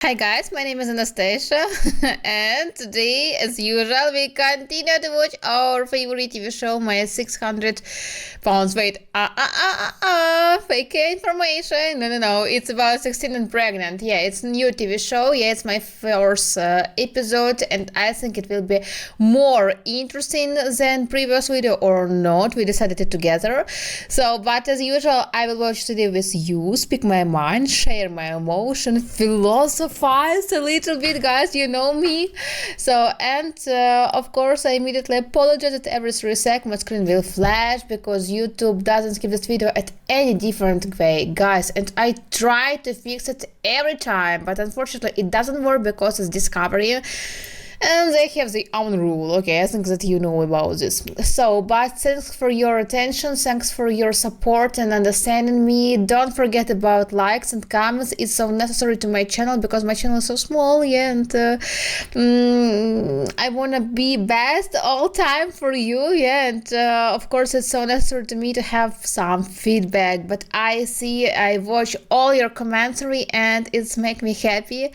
Hi guys, my name is Anastasia, and today, as usual, we continue to watch our favorite TV show, My 600 Pounds. Wait, fake information. No, it's about 16 and pregnant. Yeah, it's a new TV show. Yeah, it's my first episode, and I think it will be more interesting than previous video or not. We decided it together. So, but as usual, I will watch today with you, speak my mind, share my emotion, philosophize a little bit, guys. You know me. So, and of course, I immediately apologize that every 3 seconds my screen will flash because YouTube doesn't give this video at any different way, guys. And I try to fix it every time, but unfortunately, it doesn't work because it's Discovery. And they have their own rule. Okay, I think that you know about this. So, but thanks for your attention, thanks for your support and understanding me. Don't forget about likes and comments. It's so necessary to my channel because my channel is so small, yeah, and I wanna be best all time for you, yeah, and of course it's so necessary to me to have some feedback. But I watch all your commentary and it's make me happy.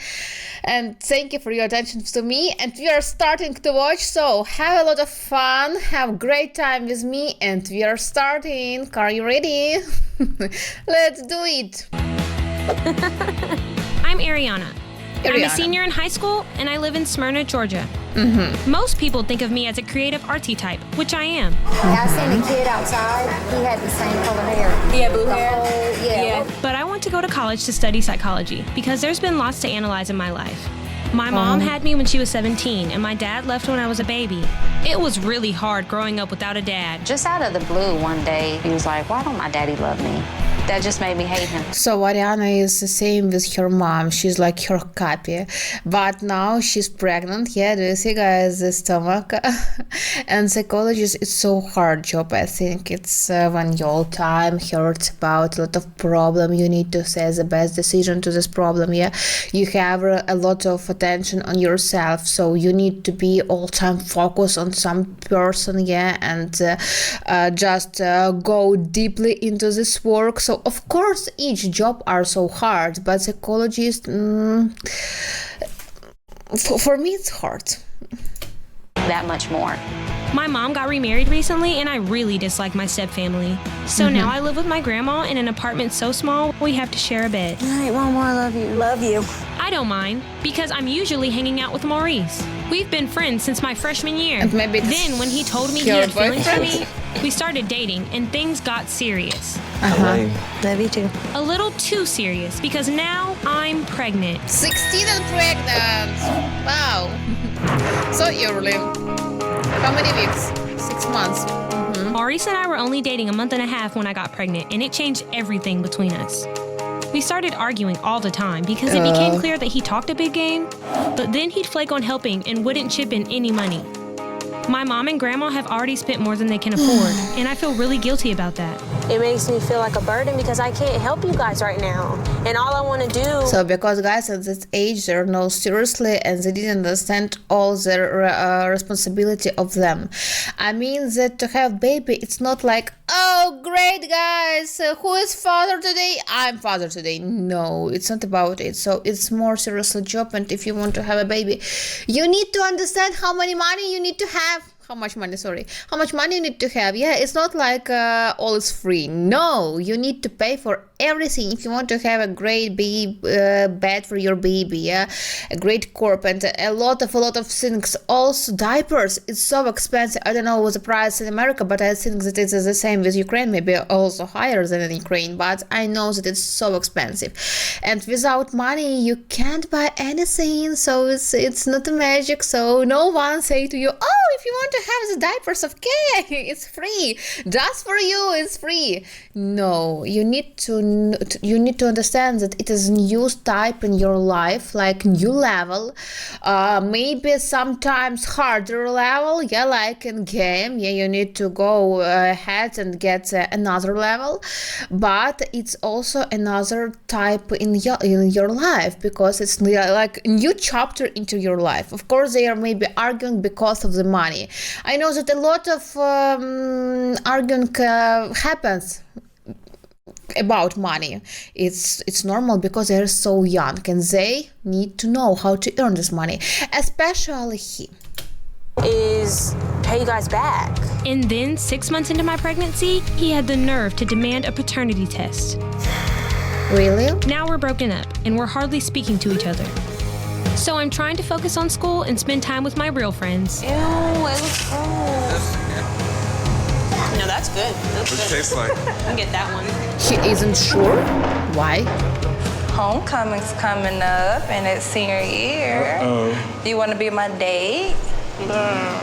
And thank you for your attention to me. And we are starting to watch, so have a lot of fun, have great time with me, and we are starting. Are you ready? Let's do it. I'm Arianna. I'm a senior in high school, and I live in Smyrna, Georgia. Most people think of me as a creative artsy type, which I am. I seen a kid outside. He had the same color hair. He had blue hair? Yeah. But I want to go to college to study psychology because there's been lots to analyze in my life. My mom had me when she was 17, and my dad left when I was a baby. It was really hard growing up without a dad. Just out of the blue one day, he was like, why don't my daddy love me? That just made me hate him. So Arianna is the same with her mom. She's like her copy. But now she's pregnant. Yeah, do you see, guys, the stomach? And psychologist, it's so hard job, I think. It's when your time hurts about a lot of problem. You need to say the best decision to this problem, yeah? You have a lot of attention on yourself. So you need to be all time focused on some person, yeah? And just go deeply into this work. So of course each job are so hard, but psychologist for me it's hard. That much more. My mom got remarried recently, and I really dislike my stepfamily. So now I live with my grandma in an apartment so small we have to share a bed. All right, Mama, I love you. Love you. I don't mind, because I'm usually hanging out with Maurice. We've been friends since my freshman year. And maybe it's then when he told me he your had feelings for boyfriend? me, we started dating and things got serious. Love you too. A little too serious, because now I'm pregnant. 16 and pregnant. Wow. So early. How many weeks? 6 months. Maurice and I were only dating a month and a half when I got pregnant, and it changed everything between us. We started arguing all the time because it became clear that he talked a big game, but then he'd flake on helping and wouldn't chip in any money. My mom and grandma have already spent more than they can afford, and I feel really guilty about that. It makes me feel like a burden because I can't help you guys right now. And all I want to do... So because guys at this age they're not seriously and they didn't understand all the responsibility of them. I mean that to have baby, it's not like, oh great guys, who is father today? I'm father today. No, it's not about it. So it's more seriously job, and if you want to have a baby, you need to understand how much money you need to have. How much money you need to have. Yeah, it's not like all is free. No, you need to pay for everything if you want to have a great baby bed for your baby, yeah, a great corp, and a lot of things. Also diapers, it's so expensive. I don't know what's the price in America, but I think that it's the same with Ukraine, maybe also higher than in Ukraine, but I know that it's so expensive, and without money you can't buy anything. So it's not a magic. So no one say to you, oh, if you want to have the diapers, okay, it's free, just for you, it's free. No, you need to understand that it is new type in your life, like new level, maybe sometimes harder level, yeah, like in game, yeah, you need to go ahead and get another level, but it's also another type in your life, because it's like a new chapter into your life. Of course they are maybe arguing because of the money. I know that a lot of arguing happens about money. It's normal because they're so young and they need to know how to earn this money, especially he. Is pay you guys back. And then, 6 months into my pregnancy, he had the nerve to demand a paternity test. Really? Now we're broken up, and we're hardly speaking to each other. So I'm trying to focus on school and spend time with my real friends. Ew, it looks gross. No, that's good. That's What it good. tastes like? I can get that one. He isn't sure. Why? Homecoming's coming up and it's senior year. Do you want to be my date? No.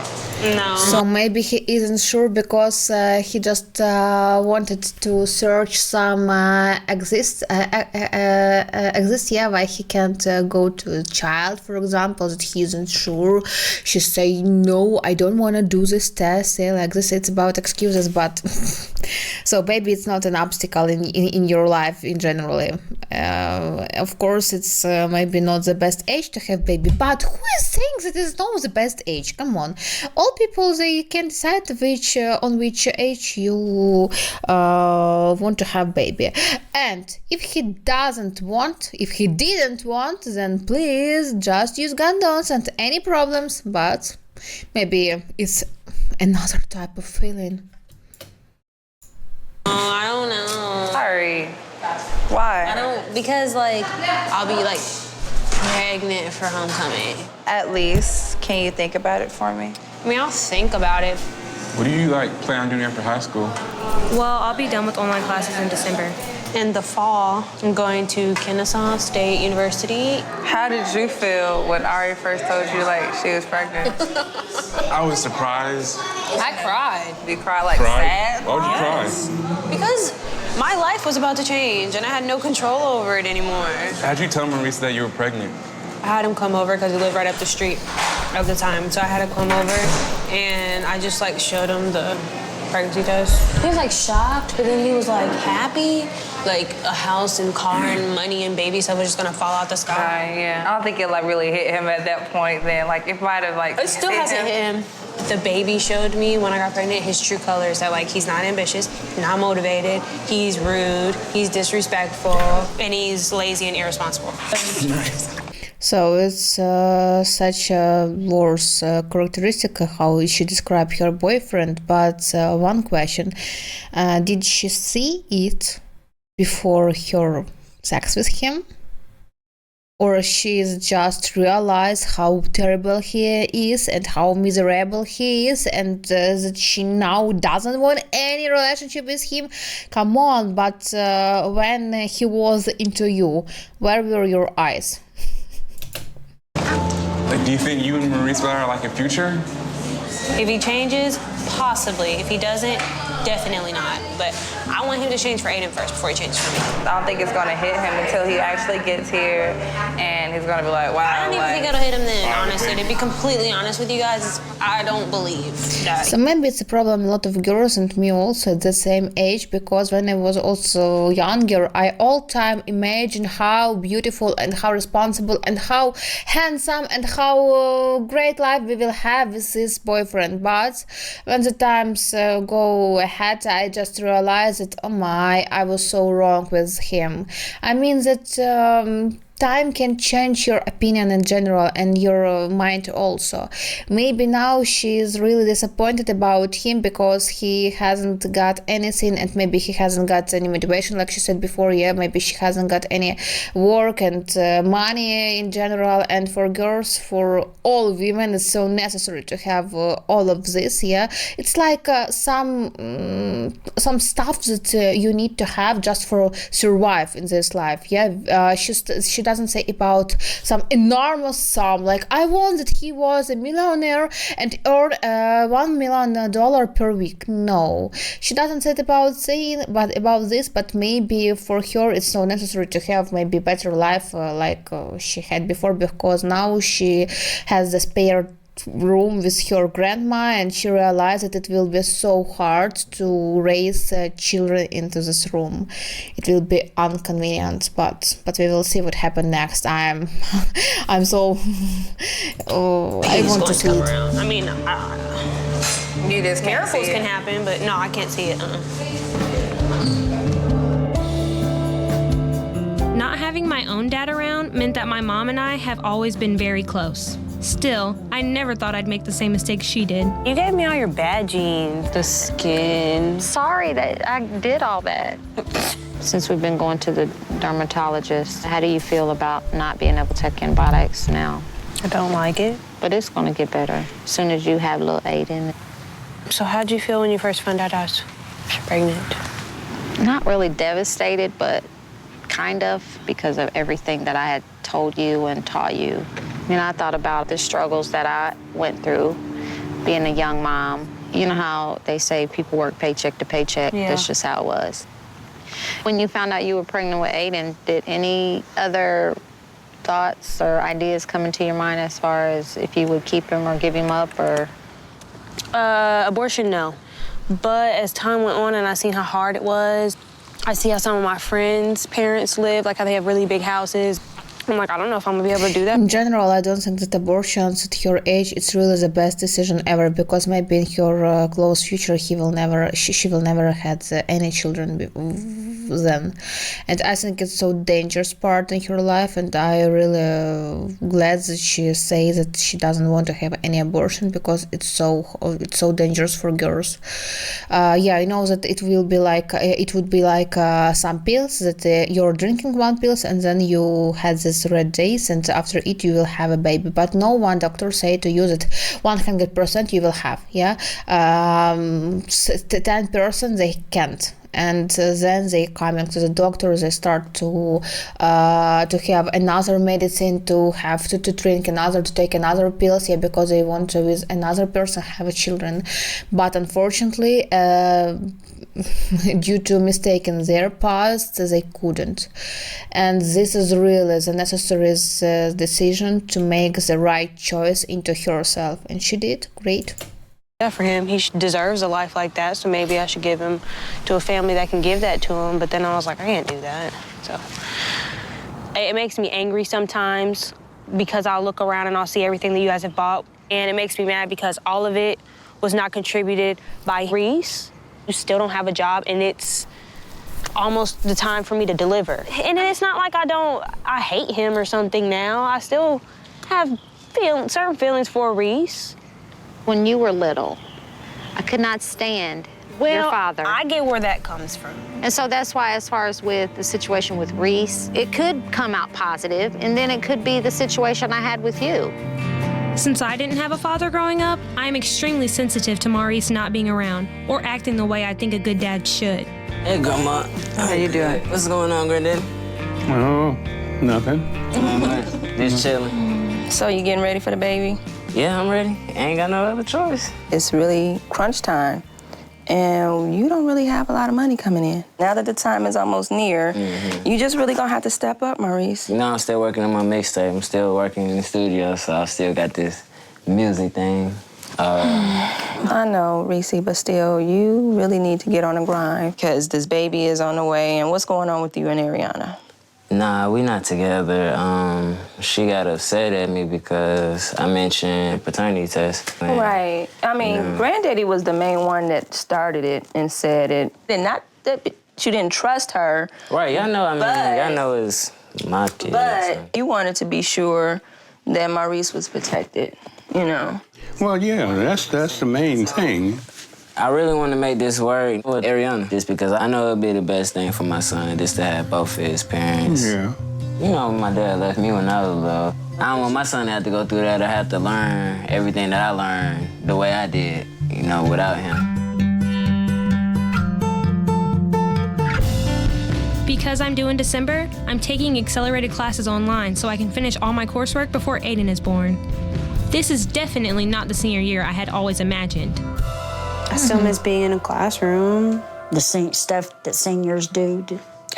So maybe he isn't sure because he just wanted to search some exist, why he can't go to a child, for example, that he isn't sure. She's saying, no, I don't want to do this test, like this, it's about excuses, but so maybe it's not an obstacle in your life in generally. Of course, it's maybe not the best age to have baby, but who is saying that it's not the best age? Come on. All people, they can decide on which age you want to have baby. And if he didn't want, then please just use condoms and any problems. But maybe it's another type of feeling. Oh, I don't know. Sorry. Why? I don't, because like, I'll be like pregnant for homecoming. At least, can you think about it for me? I mean, I'll think about it. What do you plan on doing after high school? Well, I'll be done with online classes in December. In the fall, I'm going to Kennesaw State University. How did you feel when Ari first told you like she was pregnant? I was surprised. I cried. Did you cry like Cried? sad? Why would you cry? Because my life was about to change and I had no control over it anymore. How'd you tell Maurice that you were pregnant? I had him come over because he lived right up the street at the time. So I had to come over and I just like showed him the pregnancy test. He was like shocked, but then he was like happy. Like a house and car and money and baby stuff was just gonna fall out the sky. Yeah. I don't think it like really hit him at that point then. Like it might have like It still hasn't hit him. The baby showed me when I got pregnant his true colors, that like he's not ambitious, not motivated, he's rude, he's disrespectful, and he's lazy and irresponsible. So it's such a worse characteristic how she described her boyfriend. But one question, did she see it before her sex with him? Or she's just realized how terrible he is and how miserable he is, and that she now doesn't want any relationship with him? Come on, but when he was into you, where were your eyes? Like, do you think you and Maurice will have like a future? If he changes, possibly. If he doesn't, definitely not. But I want him to change for Aiden first before he changes for me. I don't think it's gonna hit him until he actually gets here and he's gonna be like, wow. I don't even think it'll hit him then, honestly. To be completely honest with you guys, I don't believe that. So maybe it's a problem a lot of girls and me also at the same age, because when I was also younger, I all time imagined how beautiful and how responsible and how handsome and how great life we will have with this boyfriend. But when the times go ahead, I just realized that, oh my, I was so wrong with him. I mean that time can change your opinion in general and your mind also. Maybe now she is really disappointed about him because he hasn't got anything, and maybe he hasn't got any motivation, like she said before. Yeah, maybe she hasn't got any work and money in general. And for girls, for all women, it's so necessary to have all of this. Yeah, it's like some stuff that you need to have just for survive in this life. Yeah, she doesn't say about some enormous sum like I want that he was a millionaire and earned $1 million per week. No, she doesn't say about this, but maybe for her it's so necessary to have maybe better life like she had before, because now she has the spare room with her grandma, and she realized that it will be so hard to raise children into this room. It will be inconvenient, but we will see what happens next. I'm so I want to see it. Around. I mean, You just can't see miracles it. can happen, but no, I can't see it. Not having my own dad around meant that my mom and I have always been very close. Still, I never thought I'd make the same mistakes she did. You gave me all your bad genes, the skin. Sorry that I did all that. Since we've been going to the dermatologist, how do you feel about not being able to take antibiotics now? I don't like it. But it's gonna get better as soon as you have little Aiden. So how'd you feel when you first found out I was pregnant? Not really devastated, but kind of, because of everything that I had told you and taught you. You know, I thought about the struggles that I went through being a young mom. You know how they say people work paycheck to paycheck? Yeah. That's just how it was. When you found out you were pregnant with Aiden, did any other thoughts or ideas come into your mind as far as if you would keep him or give him up, or? Abortion, no. But as time went on and I seen how hard it was, I see how some of my friends' parents live, like how they have really big houses. I'm like, I don't know if I'm gonna be able to do that. In general, I don't think that abortions at her age it's really the best decision ever, because maybe in her close future she will never had any children then, and I think it's so dangerous part in her life, and I really glad that she says that she doesn't want to have any abortion because it's so dangerous for girls. Yeah, I know that it would be like some pills that you're drinking one pills and then you had this red days and after it you will have a baby, but no one doctor say to you that 100% you will have. 10% they can't, and then they coming to the doctor, they start to have another medicine, to have to drink another, to take another pills, because they want to with another person have a children, but unfortunately due to mistake in their past they couldn't, and this is really the necessary decision to make the right choice into herself, and she did great. Yeah, for him, he deserves a life like that, so maybe I should give him to a family that can give that to him, but then I was like, I can't do that. So it makes me angry sometimes because I'll look around and I'll see everything that you guys have bought, and it makes me mad because all of it was not contributed by Reese. You still don't have a job, and it's almost the time for me to deliver. And it's not like I hate him or something now. I still have certain feelings for Reese. When you were little, I could not stand your father. I get where that comes from. And so that's why, as far as with the situation with Reese, it could come out positive, and then it could be the situation I had with you. Since I didn't have a father growing up, I'm extremely sensitive to Maurice not being around or acting the way I think a good dad should. Hey, Grandma. How you doing? What's going on, Granddaddy? Oh, nothing. Just chilling. So you getting ready for the baby? Yeah, I'm ready. Ain't got no other choice. It's really crunch time, and you don't really have a lot of money coming in. Now that the time is almost near, you just really gonna have to step up, Maurice. You know, I'm still working on my mixtape. I'm still working in the studio, so I still got this music thing. I know, Reese, but still, you really need to get on the grind, because this baby is on the way, and what's going on with you and Arianna? Nah, we not together. She got upset at me because I mentioned paternity test. Right. I mean, Granddaddy was the main one that started it and said it. And not that you didn't trust her. Right, y'all know, y'all know it's my kid. But so. you wanted to be sure that Maurice was protected, you know? Well, yeah, that's the main thing. I really want to make this work with Arianna, just because I know it'd be the best thing for my son, just to have both of his parents. Yeah. You know, my dad left me when I was little. I don't want my son to have to go through that or have to learn everything that I learned the way I did, you know, without him. Because I'm due in December, I'm taking accelerated classes online so I can finish all my coursework before Aiden is born. This is definitely not the senior year I had always imagined. I still miss being in a classroom. The stuff that seniors do.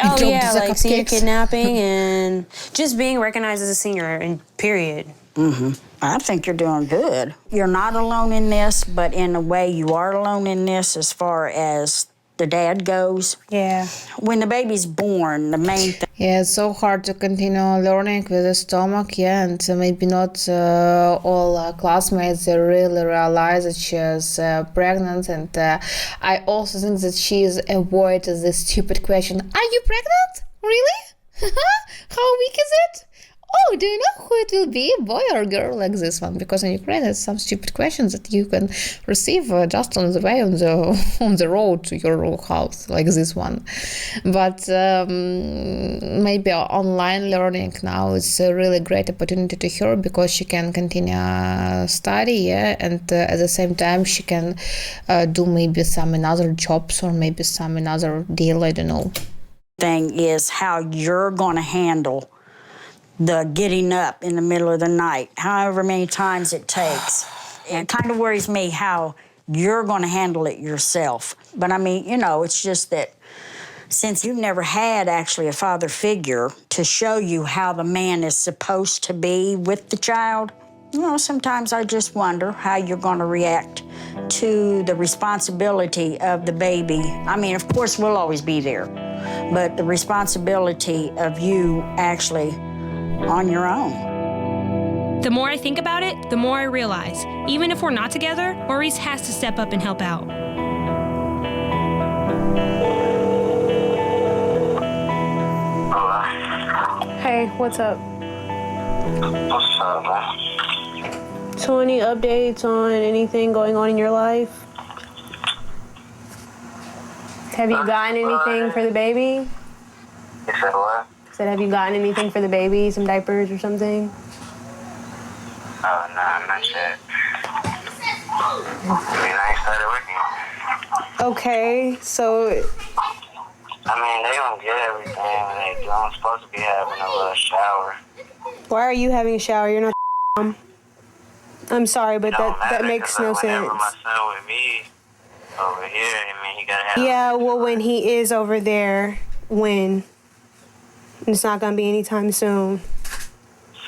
Oh, yeah, like senior kidnapping and just being recognized as a senior, and period. I think you're doing good. You're not alone in this, but in a way you are alone in this as far as the dad goes. Yeah. When the baby's born, the main thing. Yeah, it's so hard to continue learning with the stomach, and maybe not all classmates they really realize that she is pregnant, and I also think that she avoids this stupid question, are you pregnant? Really? How weak is it? Oh, do you know who it will be, boy or girl, like this one? Because in Ukraine, it's some stupid questions that you can receive just on the way on the road to your house, like this one. But maybe online learning now is a really great opportunity to her because she can continue study, and at the same time she can do maybe some another jobs or maybe some another deal. I don't know. Thing is how you're going to handle the getting up in the middle of the night, however many times it takes. It kind of worries me how you're going to handle it yourself. But I mean, you know, it's just that since you've never had actually a father figure to show you how the man is supposed to be with the child, you know, sometimes I just wonder how you're going to react to the responsibility of the baby. I mean, of course, we'll always be there, but the responsibility of you actually on your own. The more I think about it, the more I realize, even if we're not together, Maurice has to step up and help out. Hey, what's up? What's up, man? So any updates on anything going on in your life? Have you gotten anything for the baby? You said what? Said, have you gotten anything for the baby? Some diapers or something? Oh, nah, not yet. I mean, I ain't started working. Okay, so... I mean, they don't get everything when they do. I'm supposed to be having a little shower. Why are you having a shower? You're not mom. I'm sorry, but Don't that matter, makes 'cause, no like, whenever sense. my son with me over here, I mean, he gotta have... Yeah, well, when he is over there, when? It's not gonna be anytime soon.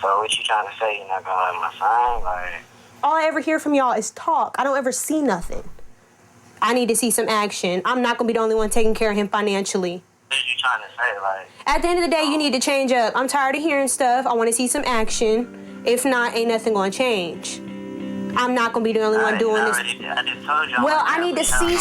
So what you trying to say? You're not gonna let my son? Like... All I ever hear from y'all is talk. I don't ever see nothing. I need to see some action. I'm not gonna be the only one taking care of him financially. What are you trying to say? Like... At the end of the day, you need to change up. I'm tired of hearing stuff. I want to see some action. If not, ain't nothing gonna change. I'm not gonna be the only one doing this. I just told you. Well, I need to see.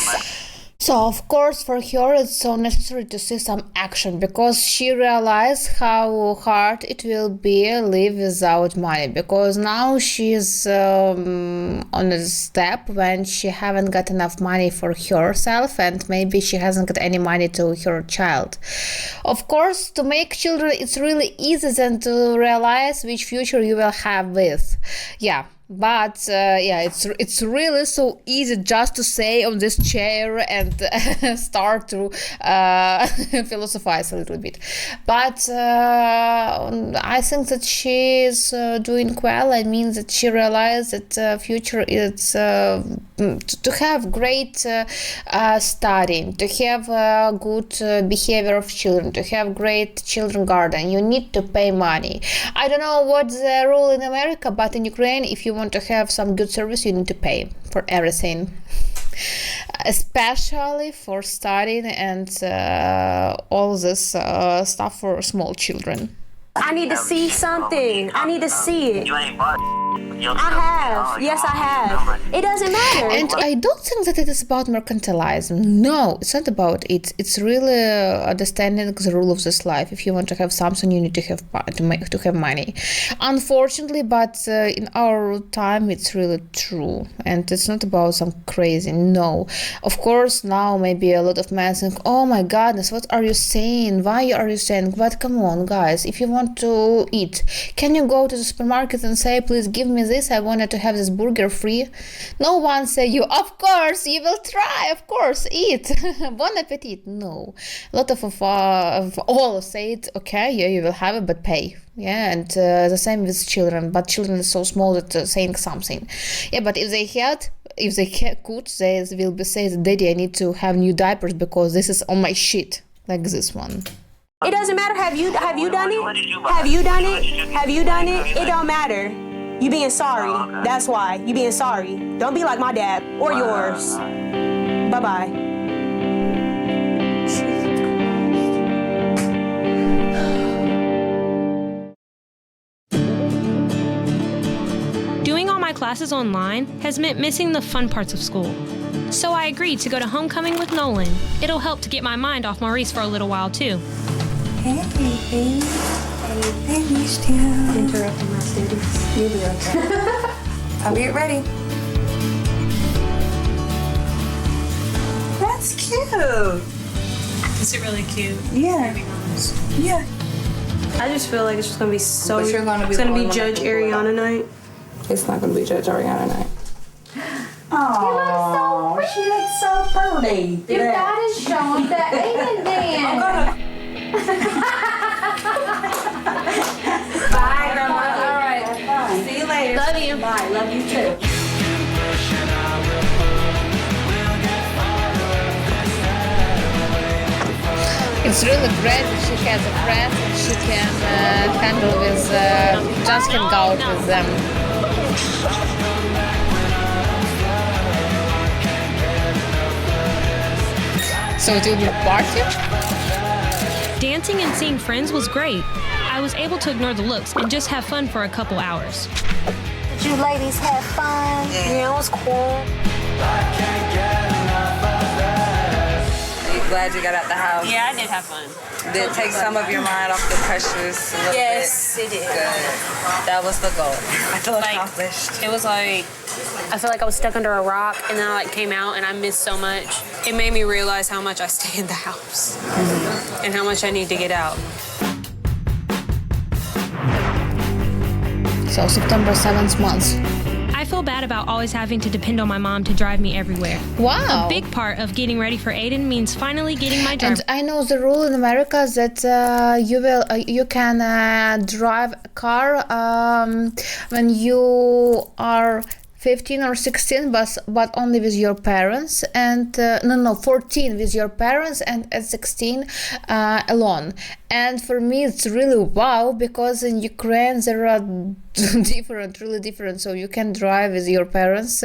So of course for her it's so necessary to see some action because she realized how hard it will be live without money, because now she's on a step when she haven't got enough money for herself and maybe she hasn't got any money to her child. Of course, to make children it's really easy then to realize which future you will have with. But it's really so easy just to say on this chair and start to philosophize a little bit. But I think that she is doing well. I mean that she realized that future is to have great studying, to have good behavior of children, to have great children garden. You need to pay money. I don't know what the rule in America, but in Ukraine, if you want to have some good service, you need to pay for everything, especially for studying and all this stuff for small children. I need to see something. I need to see it. You ain't bought... I have. Yes, I have. It doesn't matter. And I don't think that it is about mercantilism. No, it's not about it. It's really understanding the rule of this life. If you want to have something, you need to have money. Unfortunately, but in our time, it's really true, and it's not about some crazy. No, of course, now maybe a lot of men think, "Oh my goodness, what are you saying? Why are you saying?" But come on, guys, if you want to eat, can you go to the supermarket and say, "Please give me this, I wanted to have this burger free"? No one say you, "Of course you will try, of course, eat." Bon appetit. No, a lot of all say it, okay, yeah, you will have it, but pay. Yeah, and the same with children, but children are so small that saying something. Yeah, but if they could, they will be saying, "Daddy, I need to have new diapers because this is on my shit," like this one. It doesn't matter. Have you done it? Have you done it? Have you done it? It don't matter. You being sorry. That's why. You being sorry. Don't be like my dad or yours. Bye-bye. Doing all my classes online has meant missing the fun parts of school. So I agreed to go to homecoming with Nolan. It'll help to get my mind off Maurice for a little while too. Hey, baby. Hey, missed you. Interrupting my studies. You'll be okay. I'll get ready. That's cute. Is it really cute? Yeah. Yeah. I just feel like it's just gonna be so. But you're gonna be it's gonna the be only one Judge that can pull it out. Arianna night. It's not gonna be Judge Arianna night. Oh, she looks so pretty. Your dad is showing the Aiden dance. Bye, Grandma. All right. See you later. Love you. Bye, love you too. It's really great that she has a friend and she can handle with, just hang out with them. So it will be a party? Dancing and seeing friends was great. I was able to ignore the looks and just have fun for a couple hours. Did you ladies have fun? Yeah, it was cool. Glad you got out the house. Yeah, I did have fun. Did it take some of your mind off the pressures a little Yes, bit? it did. Good. That was the goal. I feel Like, accomplished. It was like, I feel like I was stuck under a rock, and then I like came out and I missed so much. It made me realize how much I stay in the house and how much I need to get out. So September 7th month. I feel bad about always having to depend on my mom to drive me everywhere. Wow. A big part of getting ready for Aiden means finally getting my driver. And I know the rule in America that you can drive a car when you are 15 or 16, but only with your parents, and 14 with your parents, and at 16 alone. And for me it's really wow, because in Ukraine there are really different, so you can drive with your parents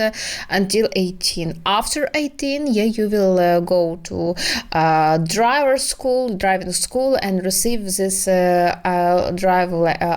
until 18. After 18, yeah, you will go to driving school and receive this drive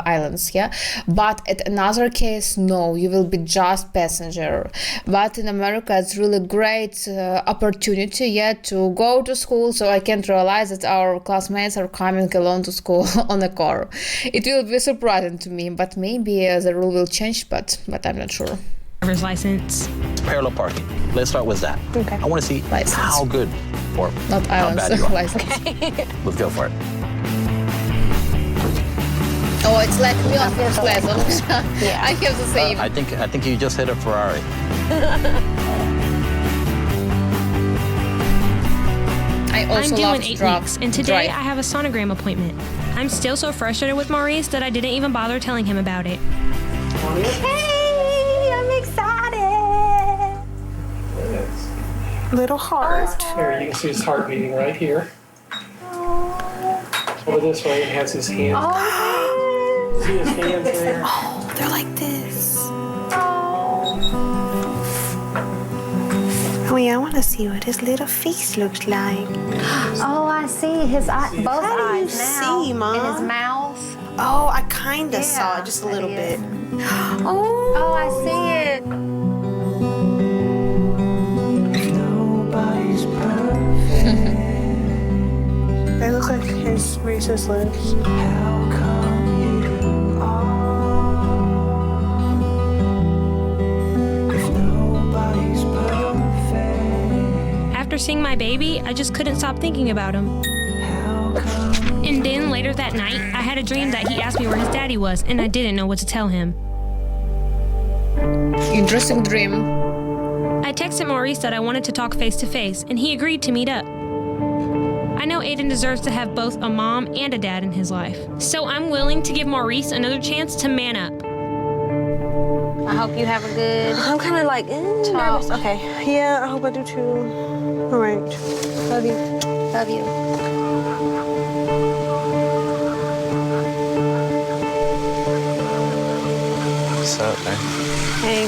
islands, yeah. But at another case, no, you will be just passenger. But in America it's really great opportunity, yeah, to go to school, so I can't realize that our classmates are coming alone to school on a car. It will be surprising to me, but maybe the rule will change, but I'm not sure. Driver's license. Parallel parking. Let's start with that. Okay. I want to see License. how good or Not how islands, bad you are. license. Let's go for it. Oh, it's like me on first class. I have the same. I think you just hit a Ferrari. I also I'm due love in to 8 drive. weeks, and today I have a sonogram appointment. I'm still so frustrated with Maurice that I didn't even bother telling him about it. Hey, I'm excited. Little heart. Here, you can see his heart beating right here. Over this way, he has his hands. See his hands there? Oh, they're like this. Oh yeah, I want to see what his little face looks like. Oh, I see his both How do you eyes now. see, Mom? And his mouth. Oh, I kind of saw it just a little bit. Oh, I see it. Nobody's perfect. They look like his Reese's lips. How come you are? If nobody's perfect. After seeing my baby, I just couldn't stop thinking about him. And then later that night, I had a dream that he asked me where his daddy was, and I didn't know what to tell him. Interesting dream. I texted Maurice that I wanted to talk face to face, and he agreed to meet up. I know Aiden deserves to have both a mom and a dad in his life, so I'm willing to give Maurice another chance to man up. I hope you have a good. I'm kind of like nervous. Okay. Yeah, I hope I do too. All right. Love you. Love you. What's up, man? Hey.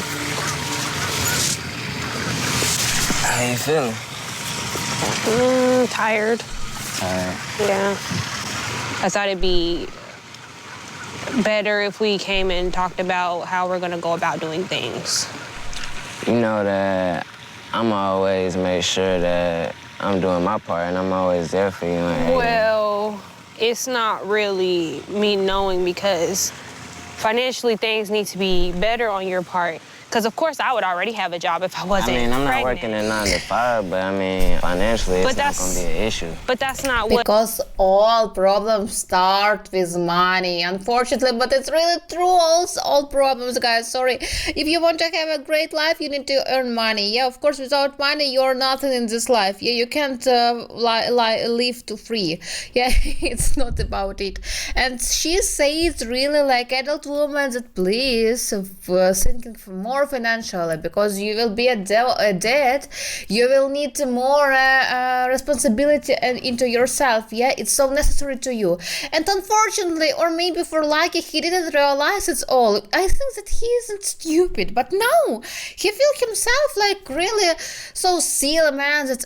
How you feeling? Tired. Alright. Yeah. I thought it'd be better if we came and talked about how we're gonna go about doing things. You know that I'm always make sure that I'm doing my part and I'm always there for you. And Well, it's not really me knowing because financially things need to be better on your part. Because, of course, I would already have a job if I wasn't I mean, I'm not pregnant. working a 9 to 5, but I mean, financially, it's not going to be an issue. But that's not what... Because all problems start with money, unfortunately, but it's really true. Also, all problems, guys, sorry. If you want to have a great life, you need to earn money. Yeah, of course, without money, you're nothing in this life. Yeah, you can't live to free. Yeah, it's not about it. And she says really like adult woman that please thinking for more financially, because you will be a debt, you will need more responsibility into yourself. Yeah, it's so necessary to you. And unfortunately, or maybe for lucky, he didn't realize it's all. I think that he isn't stupid, but no, he feels himself like really so silly, man, that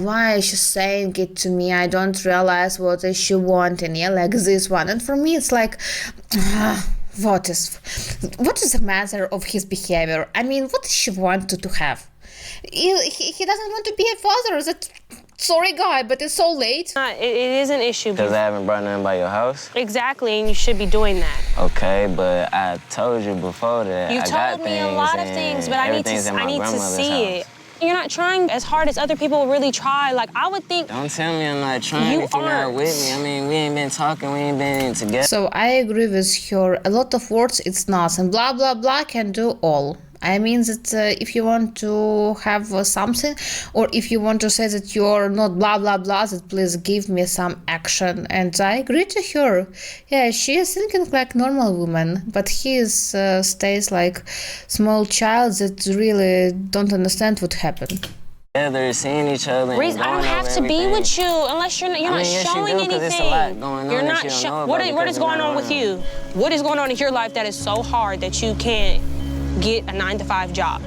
why is she saying it to me? I don't realize what is she wanting. Yeah, like this one. And for me it's like what is the matter of his behavior? I mean, what does she want to have? He doesn't want to be a father. That sorry, guy, but it's so late. It is an issue. Because I haven't brought nothing by your house? Exactly, and you should be doing that. Okay, but I told you before that You I got told me a lot of things, but I need to see it. You're not trying as hard as other people really try. Like, I would think... Don't tell me I'm not trying if you're not with me. I mean, we ain't been talking, we ain't been together. So I agree with her. A lot of words, it's nothing. Blah, blah, blah can do all. I mean that if you want to have something, or if you want to say that you're not blah, blah, blah, that please give me some action. And I agree to her. Yeah, she is thinking like normal woman, but he stays like small child that really don't understand what happened. They're seeing each other. I don't have to be with you unless you're not showing anything. There's a lot going on. You're not showing. What is going on with you? What is going on in your life that is so hard that you can't get a 9 to 5 job?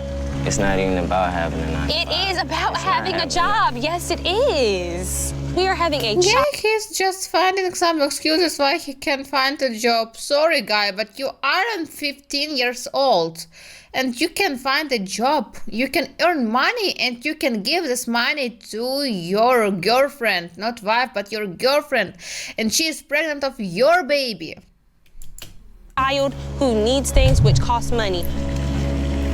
It's not even about having a 9 to 5. It is about having a job. Yes, it is. We are having a Yeah, he's just finding some excuses why he can't find a job. Sorry, guy, but you aren't 15 years old. And you can find a job. You can earn money and you can give this money to your girlfriend. Not wife, but your girlfriend. And she is pregnant of your baby. Child who needs things which cost money.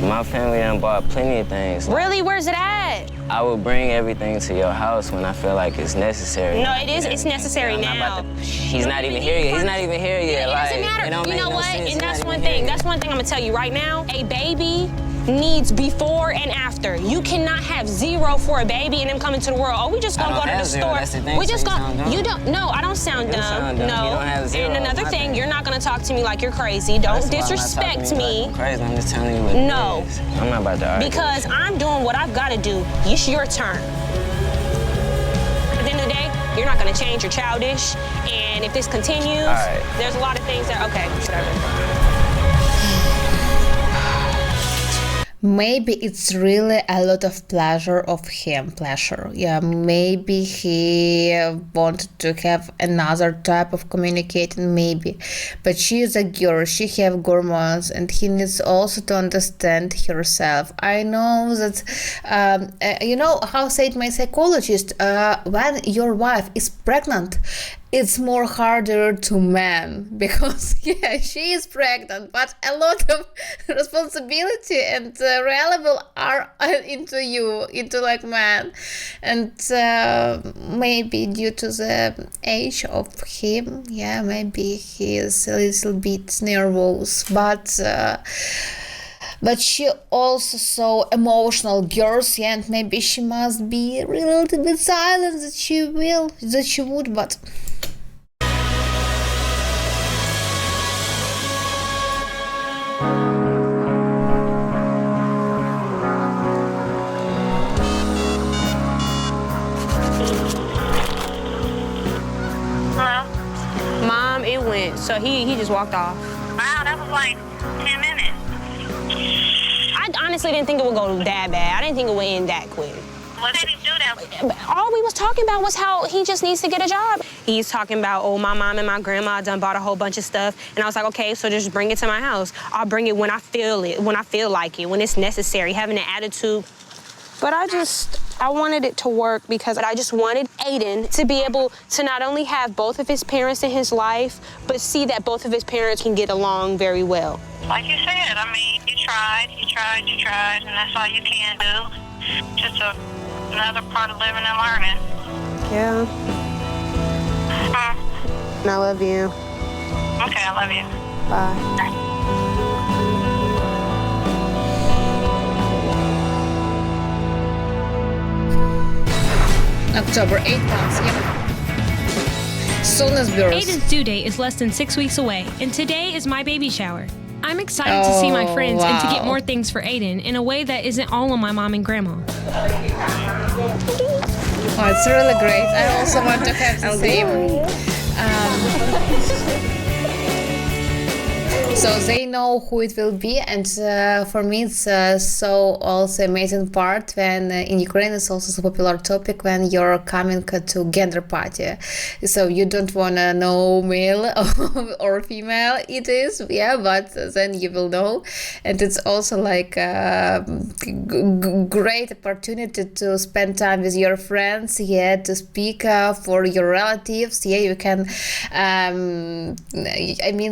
My family done bought plenty of things. Really? Where's it at? I will bring everything to your house when I feel like it's necessary. No, it is. It's necessary now. He's not even here yet. He's not even here yet. It doesn't matter. You know what? And that's one thing. That's one thing I'm gonna tell you right now. A baby needs before and after. You cannot have 0 for a baby and them coming to the world. Oh, we just gonna go to the store. We just gonna. You don't. No, I don't sound dumb. No. And another thing, you're not gonna talk to me like you're crazy. Don't disrespect me. Crazy. I'm just telling you what it is. I'm not about to argue. Because I'm doing what I've got to do. It's your turn. At the end of the day, you're not gonna change. You're childish. And if this continues, there's a lot of things that. Okay, whatever. Maybe it's really a lot of pleasure of him. Yeah, maybe he wanted to have another type of communicating, maybe. But she is a girl, she have hormones, and he needs also to understand herself. I know that, you know how said my psychologist, when your wife is pregnant, it's more harder to man, because yeah, she is pregnant, but a lot of responsibility and reliable are into like man. And maybe due to the age of him, yeah, maybe he is a little bit nervous, but she also so emotional girls, yeah, and maybe she must be a little bit silent that she would, but Mom, it went. So he just walked off. Wow, that was like 10 minutes. I honestly didn't think it would go that bad. I didn't think it would end that quick. What did he do that? All we was talking about was how he just needs to get a job. He's talking about, oh, my mom and my grandma done bought a whole bunch of stuff. And I was like, okay, so just bring it to my house. I'll bring it, when I feel like it, when it's necessary, having an attitude. But I just, I wanted it to work because I just wanted Aiden to be able to not only have both of his parents in his life, but see that both of his parents can get along very well. Like you said, I mean, you tried, and that's all you can do. Just another part of living and learning. Yeah. And I love you. Okay, I love you. Bye. October 8 months, yeah. Soon as birth. Aiden's due date is less than 6 weeks away, and today is my baby shower. I'm excited to see my friends and to get more things for Aiden in a way that isn't all on my mom and grandma. Oh, it's really great. I also want to have the same. So they know who it will be, and for me it's so also amazing part when in Ukraine it's also a popular topic when you're coming to gender party. So you don't wanna know male or female it is, yeah, but then you will know, and it's also like a great opportunity to spend time with your friends, yeah, to speak for your relatives, yeah, you can. I mean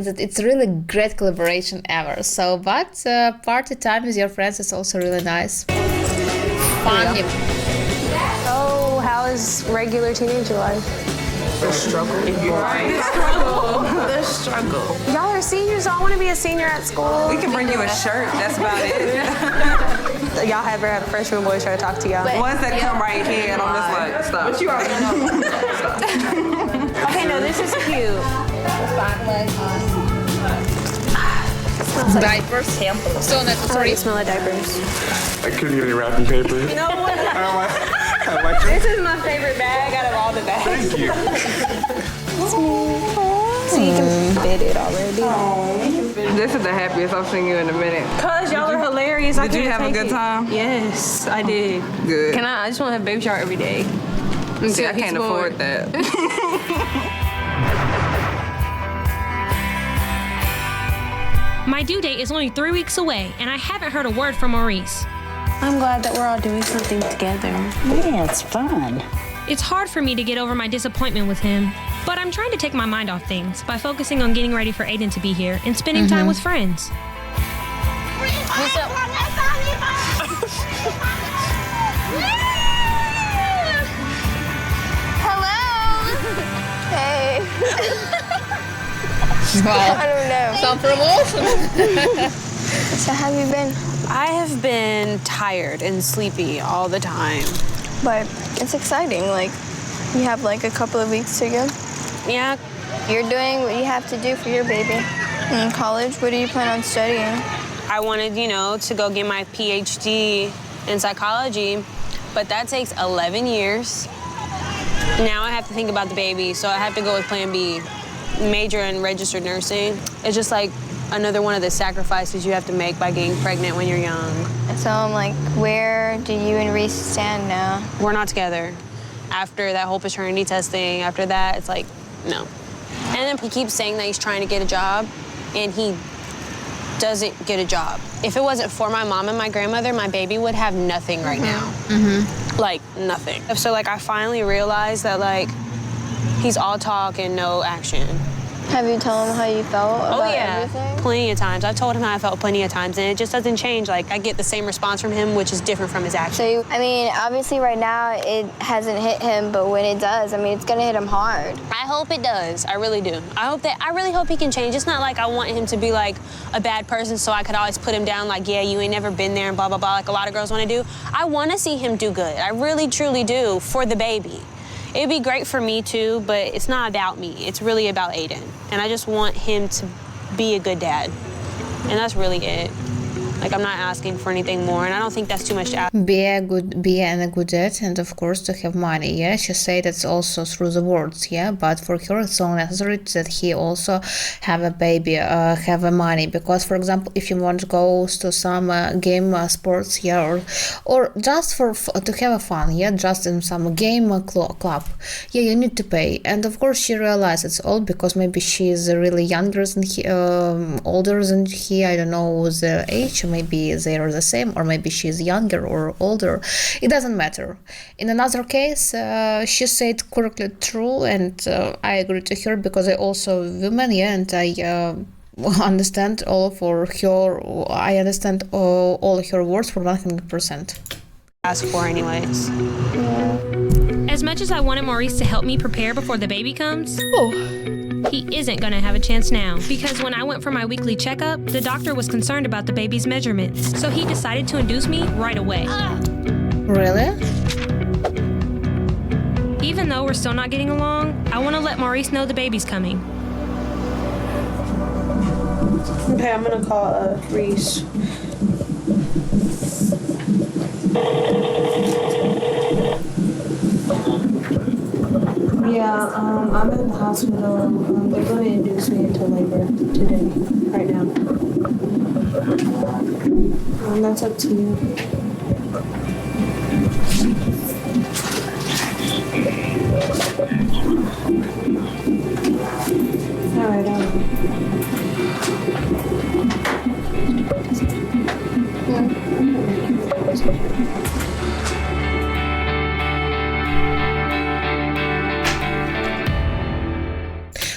that it's really great collaboration ever. So, but party time with your friends is also really nice. Fun. So, how is regular teenager life? The struggle. The struggle. Y'all are seniors, so I want to be a senior at school. We can bring you a shirt. That's about it. Y'all ever had a freshman boy try to talk to y'all? Ones that come right here, and I'm just like, stop. But you already know. Okay, no, this is cute. Diapers. So necessary. Smell like diapers. I couldn't get any wrapping paper. You know what? This is my favorite bag out of all the bags. Thank you. So you can fit it already. This is the happiest I've seen you in a minute. Cause y'all are hilarious. Did you have a good time? Yes, I did. Good. I just want to have baby shower every day. See, I can't afford that. My due date is only 3 weeks away, and I haven't heard a word from Maurice. I'm glad that we're all doing something together. Yeah, it's fun. It's hard for me to get over my disappointment with him, but I'm trying to take my mind off things by focusing on getting ready for Aiden to be here and spending time with friends. Hey. Wow. I don't know. Some promotion. So how have you been? I have been tired and sleepy all the time. But it's exciting. Like, you have like a couple of weeks to go. Yeah. You're doing what you have to do for your baby. In college, what do you plan on studying? I wanted, to go get my PhD in psychology, but that takes 11 years. Now I have to think about the baby, so I have to go with plan B. Major in registered nursing. It's just like another one of the sacrifices you have to make by getting pregnant when you're young. So I'm like, where do you and Reese stand now? We're not together. After that whole paternity testing, after that, it's like, no. And then he keeps saying that he's trying to get a job, and he doesn't get a job. If it wasn't for my mom and my grandmother, my baby would have nothing right now. Like, nothing. So, I finally realized that, he's all talk and no action. Have you told him how you felt about everything? Plenty of times. I told him how I felt plenty of times, and it just doesn't change. I get the same response from him, which is different from his actions. So, obviously right now it hasn't hit him, but when it does, it's gonna hit him hard. I hope it does. I really do. I really hope he can change. It's not like I want him to be a bad person so I could always put him down yeah, you ain't never been there and blah, blah, blah, like a lot of girls want to do. I want to see him do good. I really, truly do for the baby. It'd be great for me too, but it's not about me. It's really about Aiden. And I just want him to be a good dad. And that's really it. I'm not asking for anything more, and I don't think that's too much to ask. Be a good dad, and of course to have money. Yeah, she said that's also through the words. Yeah, but for her it's so necessary that he also have a baby, have a money. Because for example, if you want to go to some game sports, yeah, or just to have a fun, yeah, just in some game club, yeah, you need to pay. And of course she realized it's all because maybe she is really younger than he, older than he. I don't know the age, maybe they are the same, or maybe she's younger or older. It doesn't matter. In another case, she said correctly true, and I agree to her because I also woman, yeah, and I understand all of her. I understand all her words for 100%. Ask for anyways. As much as I wanted Maurice to help me prepare before the baby comes, he isn't gonna have a chance now, because when I went for my weekly checkup, the doctor was concerned about the baby's measurements, so he decided to induce me right away. Really? Even though we're still not getting along, I want to let Maurice know the baby's coming. Okay, I'm gonna call Reese. Yeah, I'm in the hospital. They're going to induce me into labor today, right now. That's up to you. All right, all right.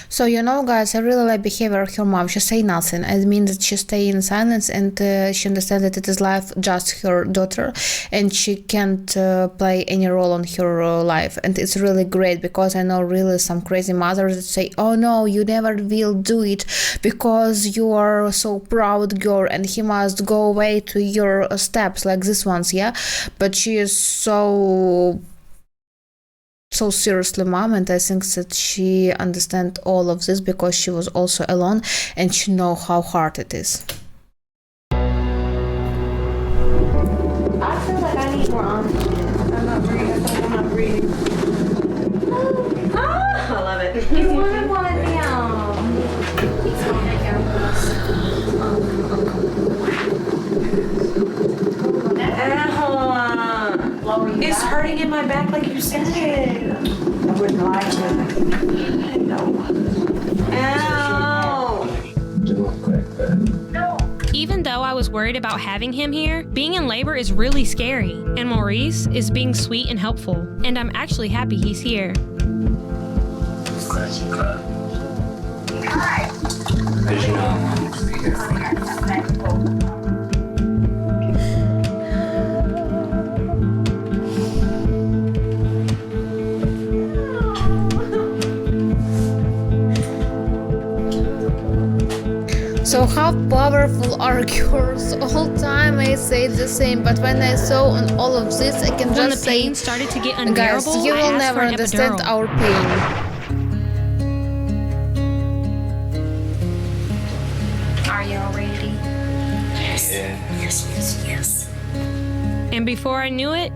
So, you know, guys, I really like behavior of her mom. She say nothing. It means that she stay in silence, and she understands that it is life just her daughter, and she can't play any role on her life. And it's really great, because I know really some crazy mothers that say, oh no, you never will do it because you are so proud girl and he must go away to your steps like this ones, yeah? But she is so seriously mom, and I think that she understands all of this because she was also alone and she know how hard it is. I feel like I need more honesty. I'm not breathing. I feel like I'm not breathing. I love it. You wanted one of It's hurting in my back like you said. I wouldn't lie to you. No. Ow. Even though I was worried about having him here, being in labor is really scary, and Maurice is being sweet and helpful, and I'm actually happy he's here. So how powerful are girls? All time I say the same, but when I saw on all of this, I can When just the pain say, started to get guys, unbearable, you I will asked never for an understand epidural. our pain. Are you all ready? Yes. And before I knew it,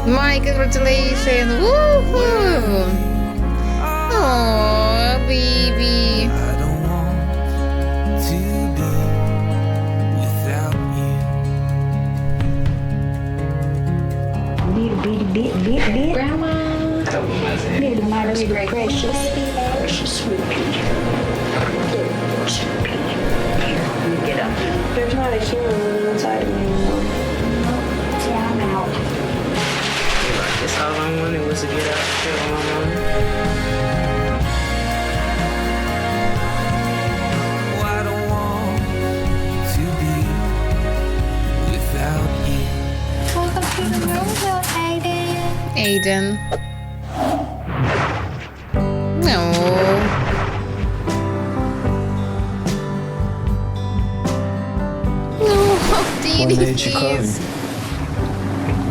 My congratulations! Woohoo! Oh, baby. Grandma. Little my little precious. Precious sweet pea. Sweet pea. Here, let me get up. There's not a human inside of me anymore. Yeah, I'm out. That's all I wanted was to get out and kill my mom. Welcome to the room, Aiden. Aiden. No. No, how did What made you call me?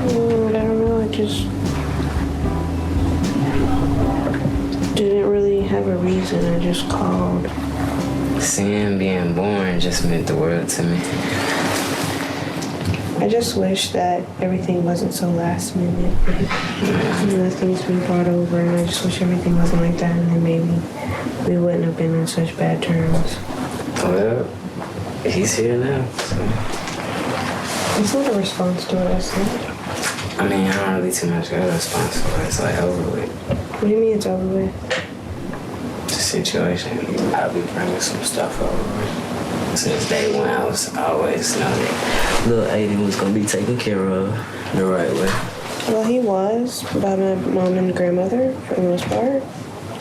I don't know. I just didn't really have a reason. I just called. Seeing being born just meant the world to me. I just wish that everything wasn't so last minute. Nothing's been brought over, and I just wish everything wasn't like that, and then maybe we wouldn't have been on such bad terms. Well, he's here now, so. It's not a response to what I said. I mean, I don't really too much got a response for it. It's like over with. What do you mean it's over with? The situation. I'll be bringing some stuff over with. since day one, I was always knowing that little Aiden was gonna be taken care of the right way. Well, he was by my mom and grandmother for the most part.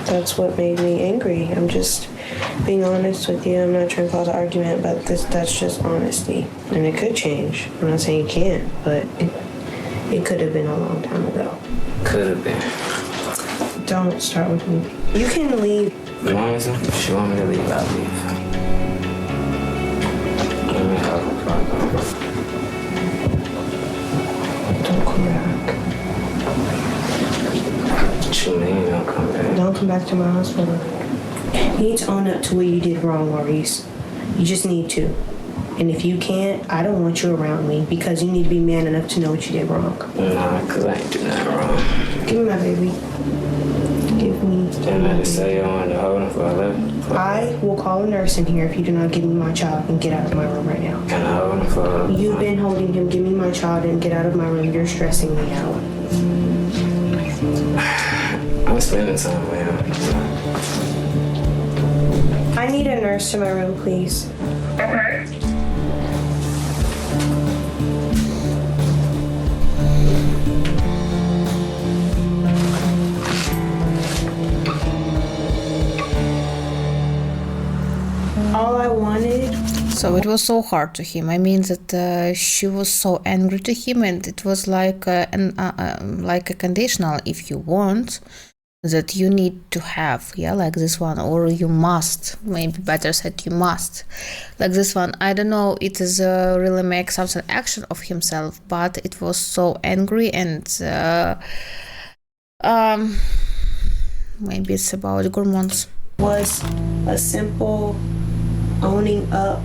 That's what made me angry. I'm just being honest with you. I'm not trying to cause an argument, but that's just honesty. And it could change. I'm not saying it can't, but it could have been a long time ago. Could have been. Don't start with me. You can leave. You want me to? If she want me to leave, I'll leave. Give me a hug before I go. Don't come back. What you mean, don't come back? Don't come back to my hospital. You need to own up to what you did wrong, Maurice. You just need to. And if you can't, I don't want you around me because you need to be man enough to know what you did wrong. Nah, because I ain't do nothing wrong. Give me my baby. Give me. Didn't I just say you wanted to hold him for a living? I will call a nurse in here if you do not give me my child and get out of my room right now. Can I hold him for a living? You've been holding him. Give me my child and get out of my room. You're stressing me out. I'm spending time with him. I need a nurse to my room, please. Okay. All I wanted. So it was so hard to him. I mean that she was so angry to him, and it was like like a conditional. If you want, that you need to have, yeah, like this one, or you must. Maybe better said, you must, like this one. I don't know. It is really make something action of himself, but it was so angry and maybe it's about hormones. Was a simple owning up.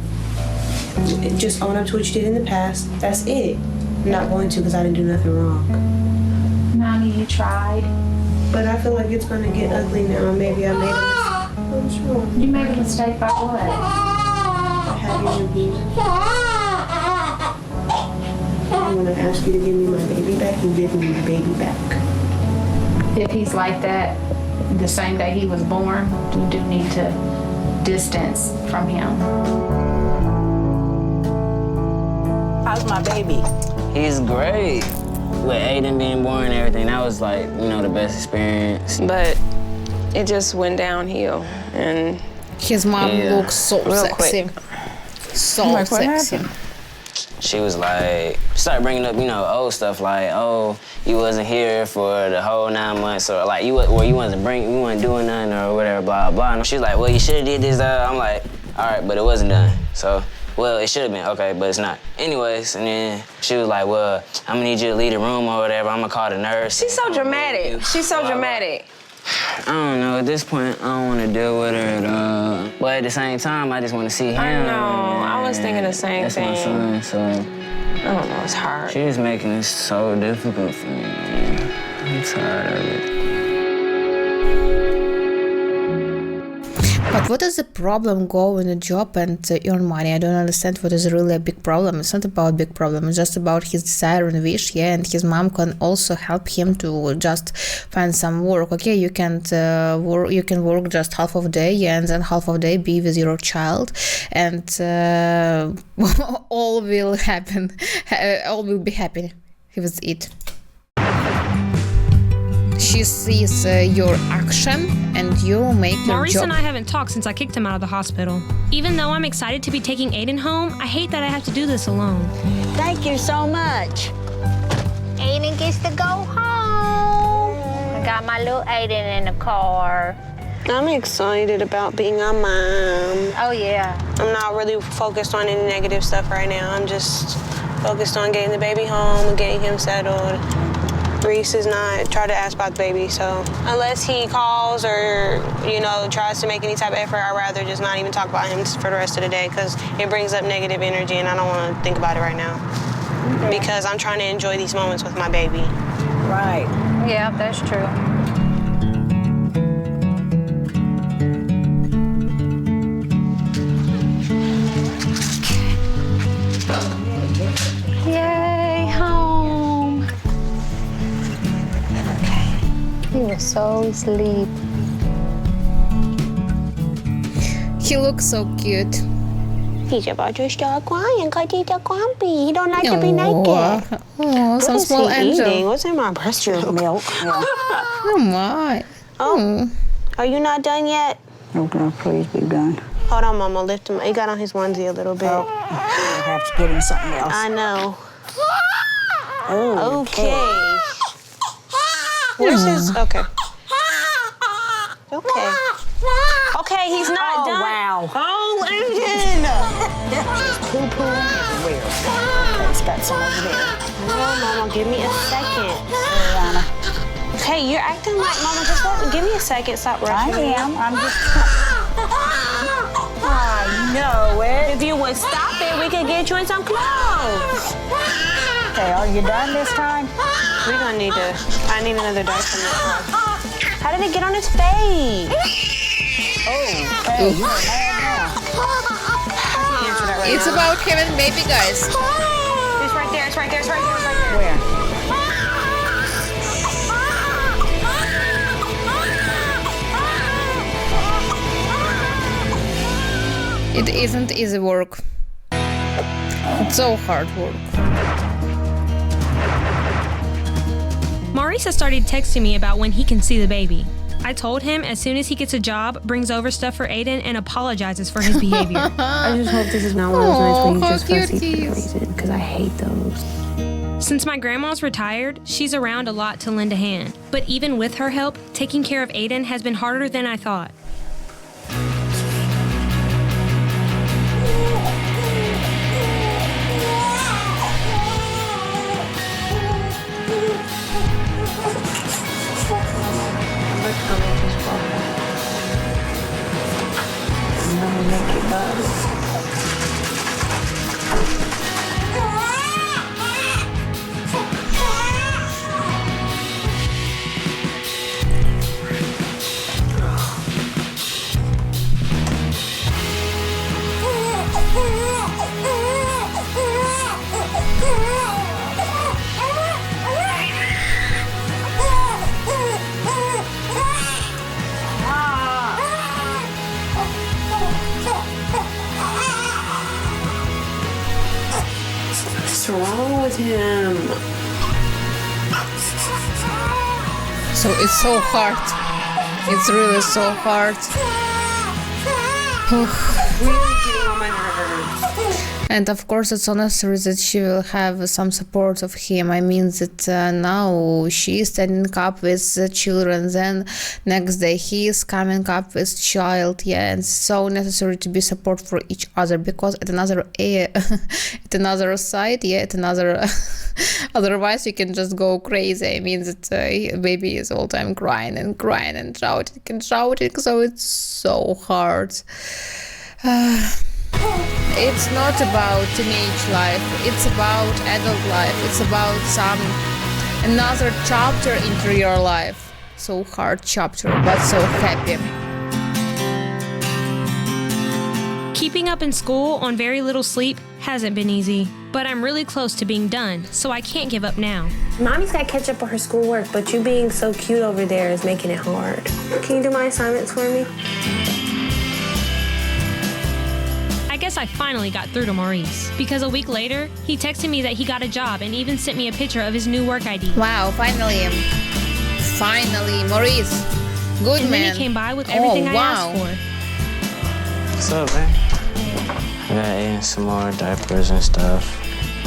Just own up to what you did in the past. That's it. I'm not going to because I didn't do nothing wrong. Mommy, you tried. But I feel like it's going to get ugly now. Maybe I made a mistake. What's wrong? You made a mistake by what? Having you here. When I ask you to give me my baby back, you give me my baby back. If he's like that the same day he was born, you do need to distance from him. How's my baby? He's great. With Aiden being born and everything, that was like, you know, the best experience. But it just went downhill, and his mom looks so sexy. So like, sexy. She was like, started bringing up, you know, old stuff like, oh, you wasn't here for the whole 9 months, or like you wasn't doing nothing or whatever, blah blah. And she was like, well, you should have did this. I'm like, all right, but it wasn't done. So, well, it should have been, okay, but it's not. Anyways, and then she was like, well, I'm gonna need you to leave the room or whatever. I'm gonna call the nurse. she's so dramatic. She's so dramatic. I don't know, at this point, I don't want to deal with her at all. But at the same time, I just want to see him. I know, I was thinking the same thing. That's my son, so. I don't know, it's hard. She's making this so difficult for me, man. I'm tired of it. But what is the problem? Go in a job and earn money. I don't understand what is really a big problem. It's not about big problem. It's just about his desire and wish. Yeah, and his mom can also help him to just find some work. Okay, you can work. You can work just half of the day, yeah, and then half of the day be with your child, and all will happen. All will be happy with it. She sees your action and you make your Maurice job. and I haven't talked since I kicked him out of the hospital. Even though I'm excited to be taking Aiden home, I hate that I have to do this alone. Thank you so much. Aiden gets to go home. I got my little Aiden in the car. I'm excited about being a mom. Oh, yeah. I'm not really focused on any negative stuff right now. I'm just focused on getting the baby home and getting him settled. Reese is not trying to ask about the baby, so unless he calls or, you know, tries to make any type of effort, I'd rather just not even talk about him for the rest of the day because it brings up negative energy and I don't want to think about it right now. Okay. Because I'm trying to enjoy these moments with my baby. Right. Yeah, that's true. Yay, home. He was so asleep. He looks so cute. He's about to start crying because he's a grumpy. He don't like to be naked. Oh, some What is small he angel. eating? What's in my breast milk? Milk. Yeah. Oh my. Oh, are you not done yet? Okay, please be done. Hold on, Mama. Lift him. He got on his onesie a little bit. Oh, I'll have to get him something else. I know. Oh, Okay. Where's his? Okay. Okay. Okay, he's not done. Wow. Oh, Asian. Poo-poo everywhere. Okay, it's got some over there. No, Mama, give me a second. Arianna. Okay, you're acting like Mama. Just give me a second. Stop rushing. I am. I'm just I know it. If you would stop it, we could get you in some clothes. Okay, are you done this time? We're gonna need to. I need another diaper from that car. How did it get on his face? Hey, you're mad now. It's about having baby, guys. It's right there. It's right there. It's right there. It's right there. Where? It isn't easy work. It's so hard work. Marisa started texting me about when he can see the baby. I told him as soon as he gets a job, brings over stuff for Aiden, and apologizes for his behavior. I just hope this is not one of those nights where you Aw, just how fussy for cute he no is. reason, because I hate those. Since my grandma's retired, she's around a lot to lend a hand. But even with her help, taking care of Aiden has been harder than I thought. What's wrong with him? So it's so hard. It's really so hard. Really getting on my nerves. And of course, it's so necessary that she will have some support of him. I mean that now she is standing up with the children, then next day he is coming up with child. Yeah, and it's so necessary to be support for each other, because at another side, yeah, at another otherwise you can just go crazy. I mean that baby is all time crying and shouting and shouting, so it's so hard. It's not about teenage life, it's about adult life, it's about another chapter into your life. So hard chapter, but so happy. Keeping up in school on very little sleep hasn't been easy, but I'm really close to being done, so I can't give up now. Mommy's got to catch up on her schoolwork, but you being so cute over there is making it hard. Can you do my assignments for me? I guess I finally got through to Maurice, because a week later, he texted me that he got a job and even sent me a picture of his new work ID. Wow, finally, Maurice. Good and man. Then he came by with everything I asked for. What's up, man? I got Aiden some more diapers and stuff.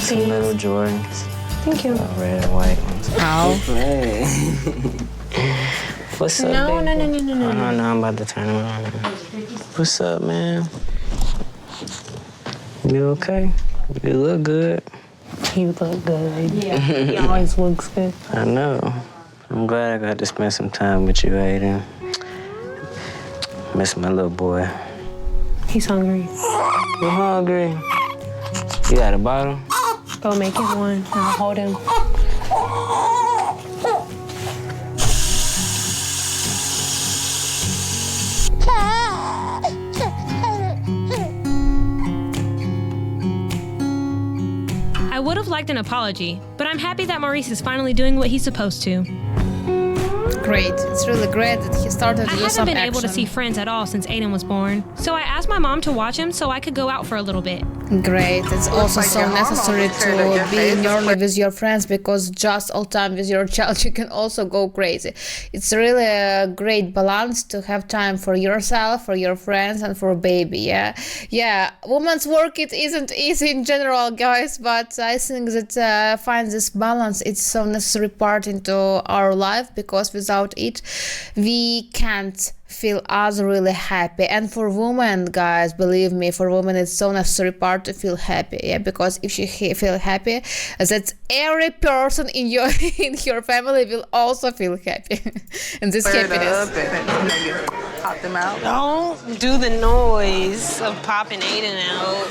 Some little Jordans. Thank you. Red and white ones. Ow. What's up, No, baby? no. No, I'm about to turn him around. What's up, man? You okay? You look good. You look good. Yeah. He always looks good. I know. I'm glad I got to spend some time with you, Aiden. Miss my little boy. He's hungry. You hungry? You got a bottle? Go make him one. I'll hold him. I would have liked an apology, but I'm happy that Maurice is finally doing what he's supposed to. Great. It's really great that he started to I do haven't some been action. able to see friends at all since Aiden was born. So I asked my mom to watch him so I could go out for a little bit. Great. It's also like so your necessary hormones are to just be raised early with your friends, because just all time with your child you can also go crazy. It's really a great balance to have time for yourself, for your friends, and for a baby. Yeah. Women's work, it isn't easy in general, guys, but I think that find this balance, it's so necessary part into our life, because without it we can't feel us really happy. And for women, guys, believe me, for women it's so necessary part to feel happy, because if you feel happy, that every person in your family will also feel happy. And this happiness. Pop them out. Don't do the noise of popping Aiden out.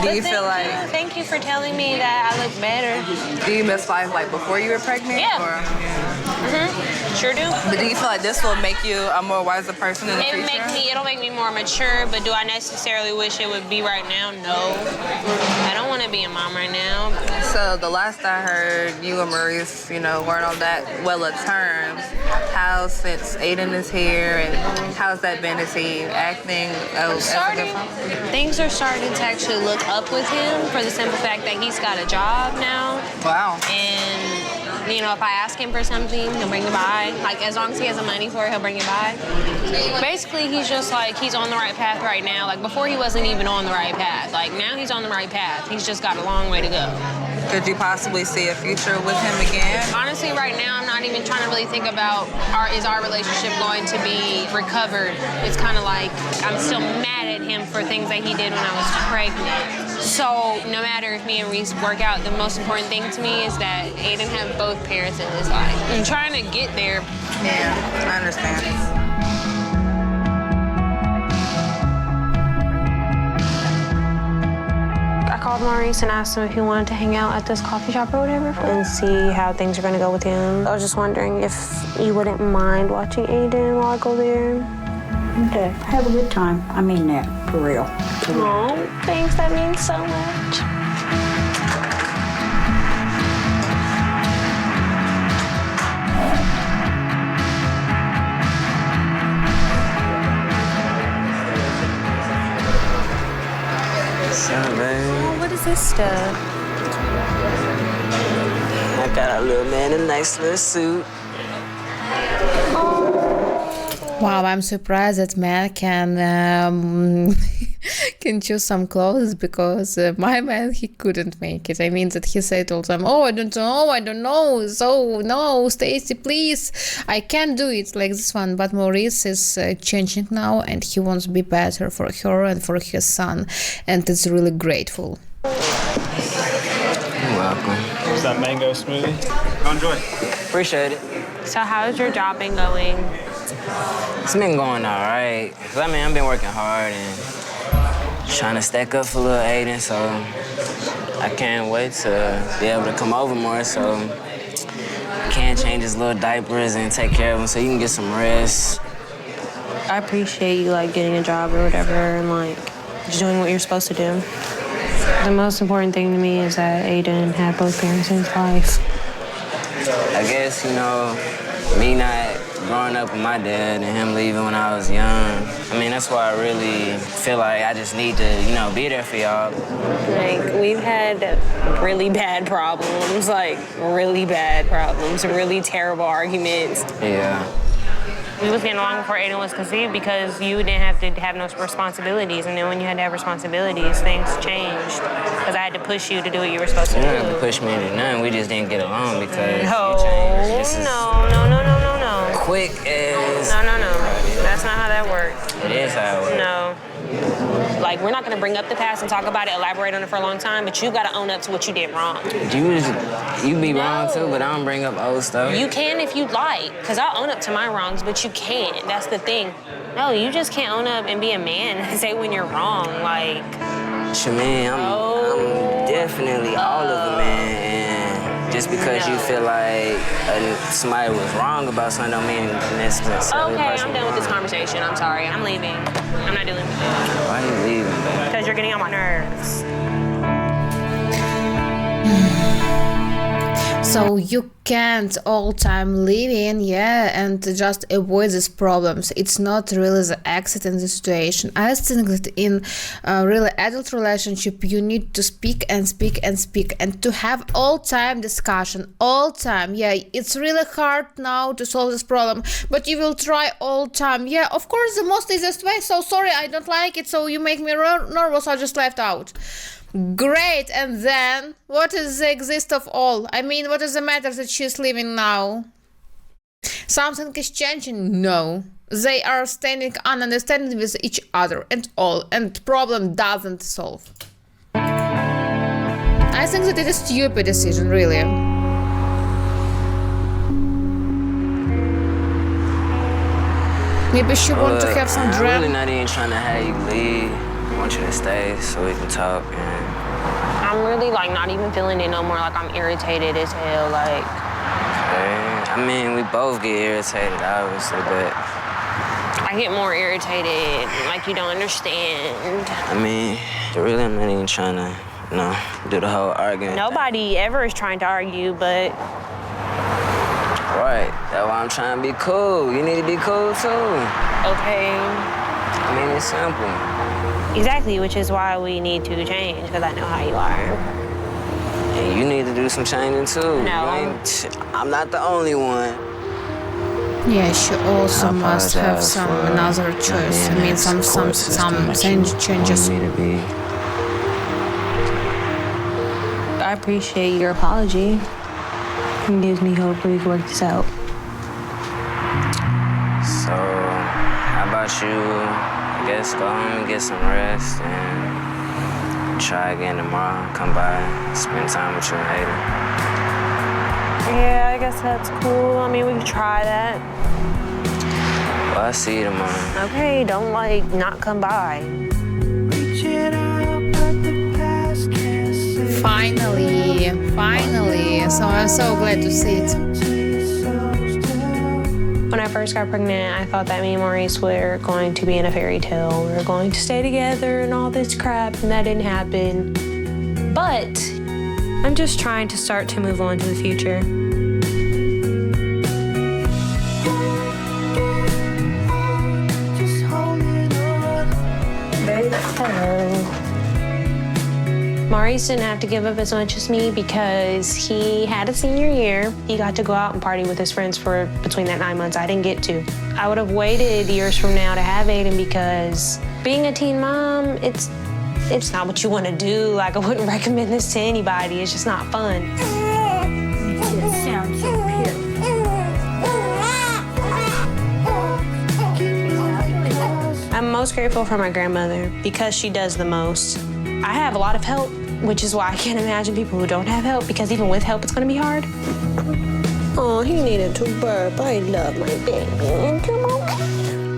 Do you feel like... Thank you for telling me that I look better. Do you miss life like before you were pregnant? Yeah. Or? Sure do. But do you feel like this will make you a more wiser person in the future? It'll make me more mature, but do I necessarily wish it would be right now? No. I don't want to be a mom right now. So the last I heard, you and Maurice, weren't on that well of terms. How, since Aiden is here, and how's that been? Is he acting as a good father? Things are starting to actually look up with him for the simple fact that he's got a job now. Wow. And if I ask him for something, he'll bring it by. Like, as long as he has the money for it, he'll bring it by. Basically, he's just like, he's on the right path right now. Like, before he wasn't even on the right path. Like, now he's on the right path. He's just got a long way to go. Could you possibly see a future with him again? Honestly, right now, I'm not even trying to really think about is our relationship going to be recovered. It's kind of like I'm still mad at him for things that he did when I was pregnant. So no matter if me and Reese work out, the most important thing to me is that Aiden have both parents in his life. I'm trying to get there. Yeah, I understand. I called Maurice and asked him if he wanted to hang out at this coffee shop or whatever and see how things are going to go with him. I was just wondering if you wouldn't mind watching Aiden while I go there. Okay, have a good time. I mean that, for real. Oh, thanks. That means so much. What's up, baby? Oh, what is this stuff? I got a little man in a nice little suit. Wow, I'm surprised that man can can choose some clothes, because my man, he couldn't make it. I mean that he said all the time, oh, I don't know, so no, Stacy, please, I can't do it like this one. But Maurice is changing now, and he wants to be better for her and for his son, and it's really grateful. You're welcome. What's that mango smoothie? Go enjoy. Appreciate it. So how's your job been going? It's been going all right. I've been working hard and trying to stack up for little Aiden, so I can't wait to be able to come over more so I can change his little diapers and take care of him so you can get some rest. I appreciate you getting a job or whatever and just doing what you're supposed to do. The most important thing to me is that Aiden had both parents in his life. I guess, me not growing up with my dad and him leaving when I was young, that's why I really feel like I just need to, be there for y'all. We've had really bad problems, really terrible arguments. Yeah. We was getting along before Aiden was conceived because you didn't have to have no responsibilities, and then when you had to have responsibilities, things changed. Because I had to push you to do what you were supposed to do. You didn't have to push me into nothing. We just didn't get along because no, you changed. This is no. quick as... No. That's not how that works. It is how it works. No. We're not going to bring up the past and talk about it, elaborate on it for a long time, but you got to own up to what you did wrong. You be wrong too, but I don't bring up old stuff. You can if you'd like, because I'll own up to my wrongs, but you can't. That's the thing. No, you just can't own up and be a man and say when you're wrong, Shaman, I'm definitely all of a man, and just because you feel like somebody was wrong about something don't mean necessarily. Okay, I'm done with this conversation. I'm sorry. I'm leaving. I'm not dealing with it. Why are you leaving, babe? Because you're getting on my nerves. So you can't all time live in, and just avoid these problems. It's not really the accident, the situation. I think that in a really adult relationship, you need to speak and speak and speak, and to have all time discussion, all time. Yeah, it's really hard now to solve this problem, but you will try all time. Yeah, of course, the most easiest way. So sorry, I don't like it. So you make me nervous. I just left out. Great, and then what is the exist of all? I mean, what is the matter that she's living now? Something is changing? No. They are standing understanding with each other and all, and problem doesn't solve. I think that it is a stupid decision, really. Maybe she want to have some I'm drama. really not even trying to have you leave. I want you to stay so we can talk. And I'm really like not even feeling it no more. Like I'm irritated as hell. Like, I mean, we both get irritated, obviously, but I get more irritated. Like you don't understand. I mean, really, I'm not even trying to, do the whole argument. Nobody ever is trying to argue, but. Right. That's why I'm trying to be cool. You need to be cool too. Okay. I mean, it's simple. Exactly, which is why we need to change, because I know how you are. And you need to do some changing too. No. I'm not the only one. Yeah, she also must have some another choice. I mean, some changes. I appreciate your apology. It gives me hope that we can work this out. So, how about you? I guess go home and get some rest and try again tomorrow. Come by, spend time with you later. Yeah, I guess that's cool. I mean, we could try that. Well, I'll see you tomorrow. Okay, don't not come by. Finally. So I'm so glad to see it. When I first got pregnant, I thought that me and Maurice were going to be in a fairy tale. We were going to stay together and all this crap, and that didn't happen. But I'm just trying to start to move on to the future. Hello. Maurice didn't have to give up as much as me because he had a senior year. He got to go out and party with his friends for between that 9 months. I didn't get to. I would have waited years from now to have Aiden because being a teen mom, it's not what you want to do. Like, I wouldn't recommend this to anybody. It's just not fun. It just sounds so cute. I'm most grateful for my grandmother because she does the most. I have a lot of help, which is why I can't imagine people who don't have help, because even with help, it's gonna be hard. Oh, he needed to burp. I love my baby.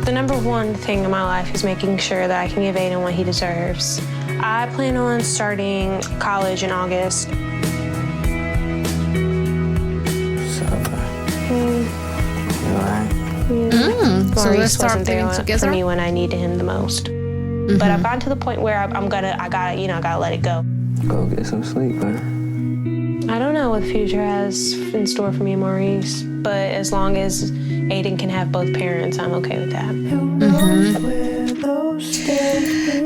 The number one thing in my life is making sure that I can give Aiden what he deserves. I plan on starting college in August. So let's Maurice start wasn't there living together for me when I needed him the most. But I've gotten to the point where I gotta let it go. Go get some sleep, man. I don't know what the future has in store for me and Maurice, but as long as Aiden can have both parents, I'm okay with that.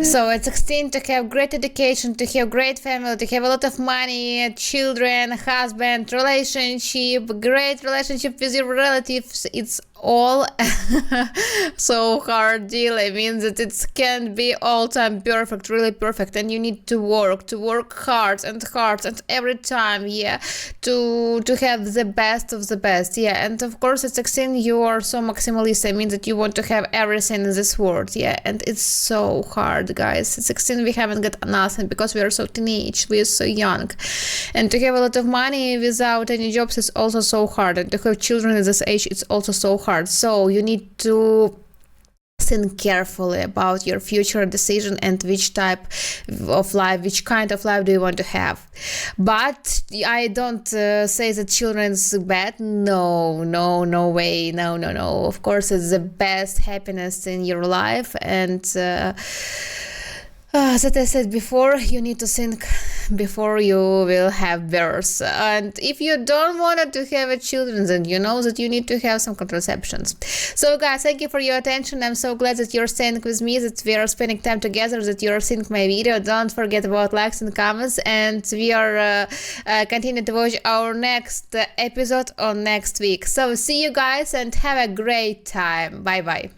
So at 16, to have great education, to have great family, to have a lot of money, children, husband, relationship, great relationship with your relatives, it's all so hard deal. I mean that it can't be all time perfect, really perfect, and you need to work hard and every time, to have the best of the best, and of course at 16 you are so maximalist. I mean that you want to have everything in this world, and it's so hard, guys. At 16 we haven't got nothing because we are so teenage, we are so young, and to have a lot of money without any jobs is also so hard, and to have children at this age it's also so hard. So you need to think carefully about your future decision and which type of life, which kind of life do you want to have. But I don't say that children is bad. No way. No. Of course, it's the best happiness in your life, and That I said before, you need to think before you will have birth. And if you don't want to have a children, then you know that you need to have some contraceptions. So guys, thank you for your attention. I'm so glad that you're staying with me, that we are spending time together, that you're seeing my video. Don't forget about likes and comments, and we are continue to watch our next episode on next week. So see you guys and have a great time. Bye bye.